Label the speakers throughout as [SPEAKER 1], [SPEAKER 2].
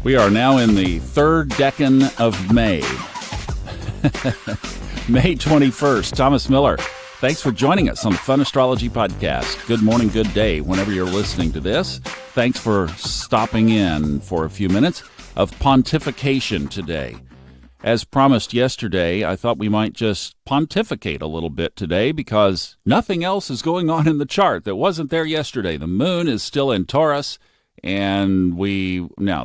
[SPEAKER 1] We are now in the third decan of May. May 21st. Thomas Miller. Thanks for joining us on the Fun Astrology Podcast. Good morning, good day, whenever you're listening to this. Thanks for stopping in for a few minutes of pontification today. As promised yesterday, I thought we might just pontificate a little bit today because nothing else is going on in the chart that wasn't there yesterday. The moon is still in Taurus, and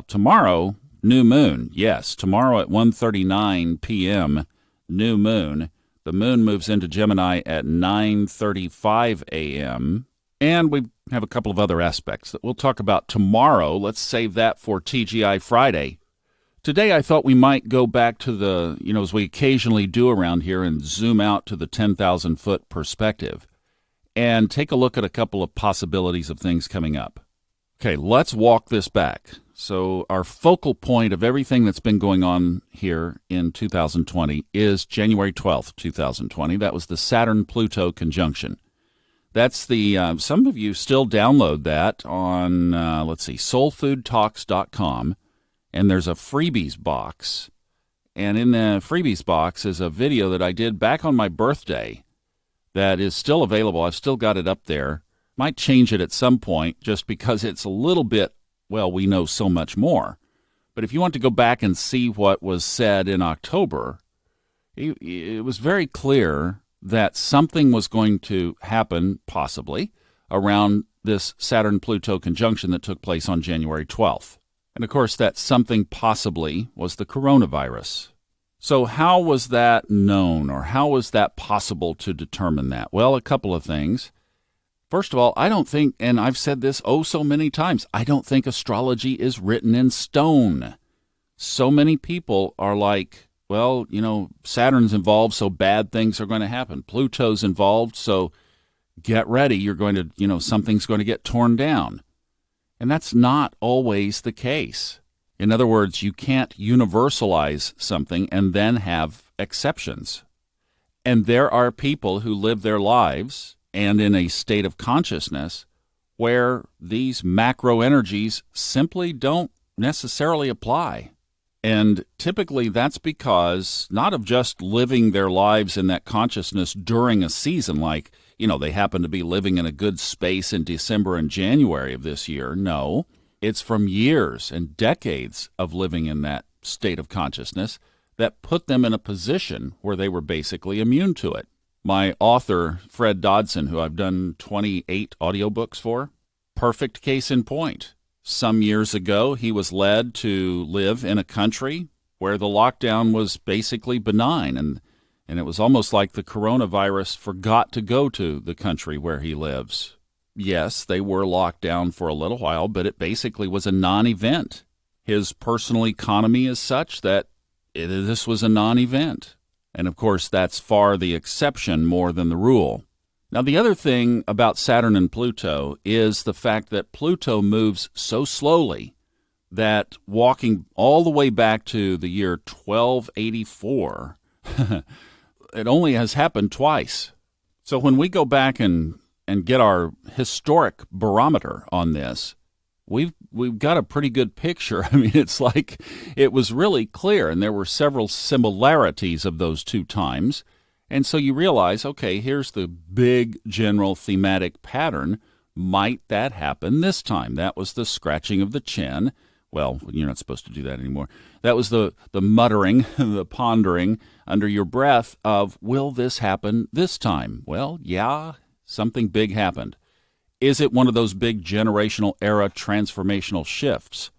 [SPEAKER 1] tomorrow, new moon. Yes, tomorrow at 1:39 p.m., new moon. The moon moves into Gemini at 9:35 a.m., and we have a couple of other aspects that we'll talk about tomorrow. Let's save that for TGI Friday. Today, I thought we might go back to as we occasionally do around here, and zoom out to the 10,000-foot perspective and take a look at a couple of possibilities of things coming up. Okay, let's walk this back. So our focal point of everything that's been going on here in 2020 is January 12th, 2020. That was the Saturn-Pluto conjunction. That's some of you still download that on, soulfoodtalks.com. And there's a freebies box. And in the freebies box is a video that I did back on my birthday that is still available. I've still got it up there. Might change it at some point just because it's a little bit, we know so much more. But if you want to go back and see what was said in October, it was very clear that something was going to happen, possibly, around this Saturn-Pluto conjunction that took place on January 12th. And, of course, that something possibly was the coronavirus. So how was that known, or how was that possible to determine that? Well, a couple of things. First of all, I don't think, and I've said this so many times, I don't think astrology is written in stone. So many people are like, Saturn's involved, so bad things are going to happen. Pluto's involved, so get ready. You're going to, something's going to get torn down. And that's not always the case. In other words, you can't universalize something and then have exceptions. And there are people who live their lives and in a state of consciousness where these macro energies simply don't necessarily apply. And typically that's because not of just living their lives in that consciousness during a season, like, they happen to be living in a good space in December and January of this year. No, it's from years and decades of living in that state of consciousness that put them in a position where they were basically immune to it. My author, Fred Dodson, who I've done 28 audiobooks for, perfect case in point. Some years ago, he was led to live in a country where the lockdown was basically benign, and it was almost like the coronavirus forgot to go to the country where he lives. Yes, they were locked down for a little while, but it basically was a non-event. His personal economy is such that this was a non-event. And of course, that's far the exception more than the rule. Now, the other thing about Saturn and Pluto is the fact that Pluto moves so slowly that walking all the way back to the year 1284, it only has happened twice. So when we go back and get our historic barometer on this, we've got a pretty good picture. I mean, it's like it was really clear, and there were several similarities of those two times. And so you realize, okay, here's the big general thematic pattern. Might that happen this time? That was the scratching of the chin. Well, you're not supposed to do that anymore. That was the muttering, the pondering under your breath of, will this happen this time? Well, yeah, something big happened. Is it one of those big generational era transformational shifts?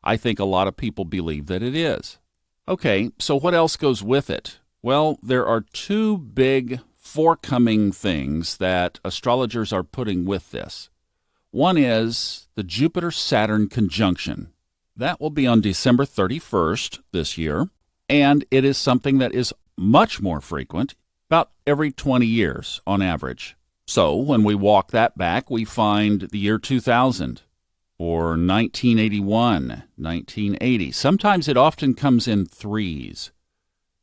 [SPEAKER 1] I think a lot of people believe that it is. Okay, so what else goes with it? Well, there are two big forthcoming things that astrologers are putting with this. One is the Jupiter-Saturn conjunction. That will be on December 31st this year, and it is something that is much more frequent, about every 20 years on average. So when we walk that back, we find the year 2000 or 1981, 1980. Sometimes it often comes in threes.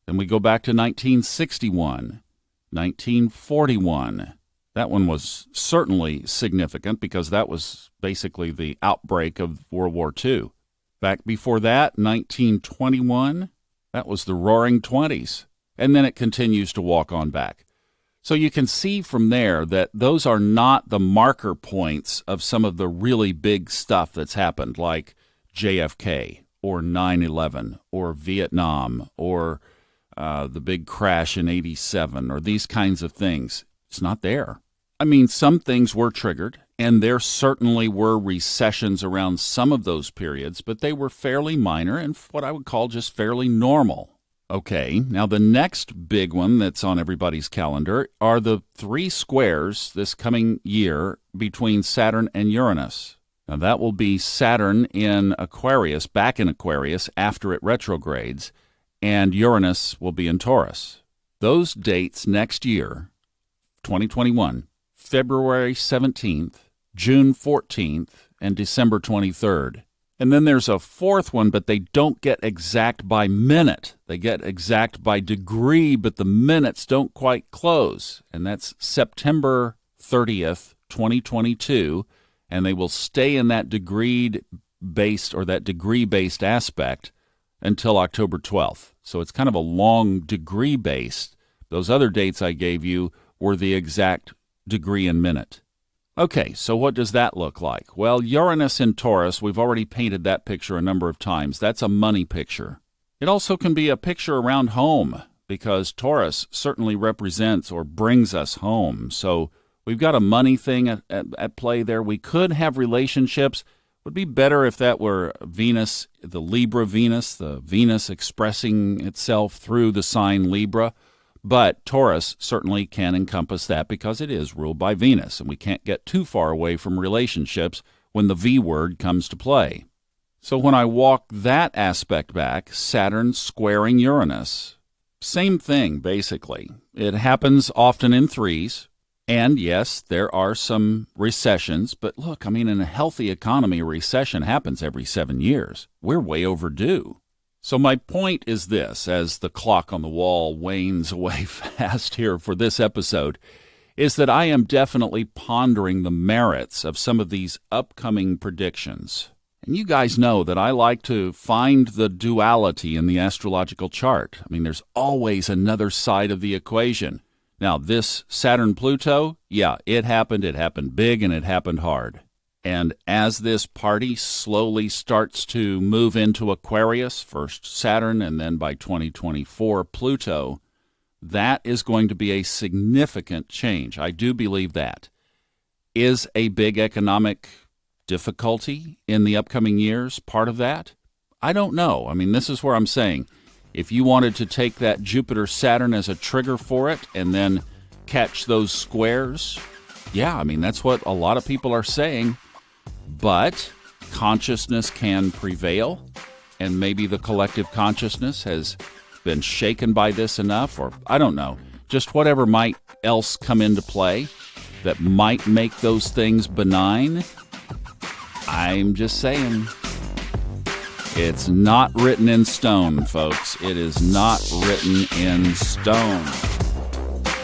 [SPEAKER 1] Then we go back to 1961, 1941. That one was certainly significant because that was basically the outbreak of World War II. Back before that, 1921, that was the Roaring Twenties. And then it continues to walk on back. So you can see from there that those are not the marker points of some of the really big stuff that's happened, like JFK or 9/11 or Vietnam or the big crash in 87 or these kinds of things. It's not there. I mean, some things were triggered, and there certainly were recessions around some of those periods, but they were fairly minor and what I would call just fairly normal. Okay, now the next big one that's on everybody's calendar are the 3 squares this coming year between Saturn and Uranus. Now that will be Saturn in Aquarius, back in Aquarius after it retrogrades, and Uranus will be in Taurus. Those dates next year, 2021, February 17th, June 14th, and December 23rd. And then there's a fourth one, but they don't get exact by minute. They get exact by degree, but the minutes don't quite close. And that's September 30th, 2022, and they will stay in that degree-based aspect until October 12th. So it's kind of a long degree-based. Those other dates I gave you were the exact degree and minute. Okay, so what does that look like? Well, Uranus in Taurus, we've already painted that picture a number of times. That's a money picture. It also can be a picture around home, because Taurus certainly represents or brings us home. So we've got a money thing at play there. We could have relationships. It would be better if that were Venus, the Libra Venus, the Venus expressing itself through the sign Libra. But Taurus certainly can encompass that because it is ruled by Venus, and we can't get too far away from relationships when the V word comes to play. So when I walk that aspect back, Saturn squaring Uranus, same thing basically. It happens often in threes, and yes, there are some recessions, but look, I mean, in a healthy economy, a recession happens every 7 years. We're way overdue. So my point is this, as the clock on the wall wanes away fast here for this episode, is that I am definitely pondering the merits of some of these upcoming predictions. And you guys know that I like to find the duality in the astrological chart. I mean, there's always another side of the equation. Now, this Saturn-Pluto, yeah, it happened big, and it happened hard. And as this party slowly starts to move into Aquarius, first Saturn and then by 2024 Pluto, that is going to be a significant change. I do believe that. Is a big economic difficulty in the upcoming years part of that? I don't know. I mean, this is where I'm saying, if you wanted to take that Jupiter-Saturn as a trigger for it and then catch those squares, yeah, I mean, that's what a lot of people are saying. But consciousness can prevail, and maybe the collective consciousness has been shaken by this enough, or I don't know, just whatever might else come into play that might make those things benign. I'm just saying, it's not written in stone, folks. It is not written in stone.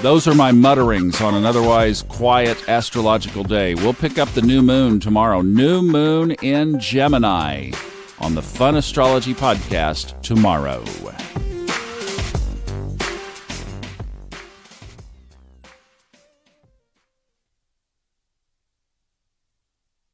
[SPEAKER 1] Those are my mutterings on an otherwise quiet astrological day. We'll pick up the new moon tomorrow. New moon in Gemini on the Fun Astrology podcast tomorrow.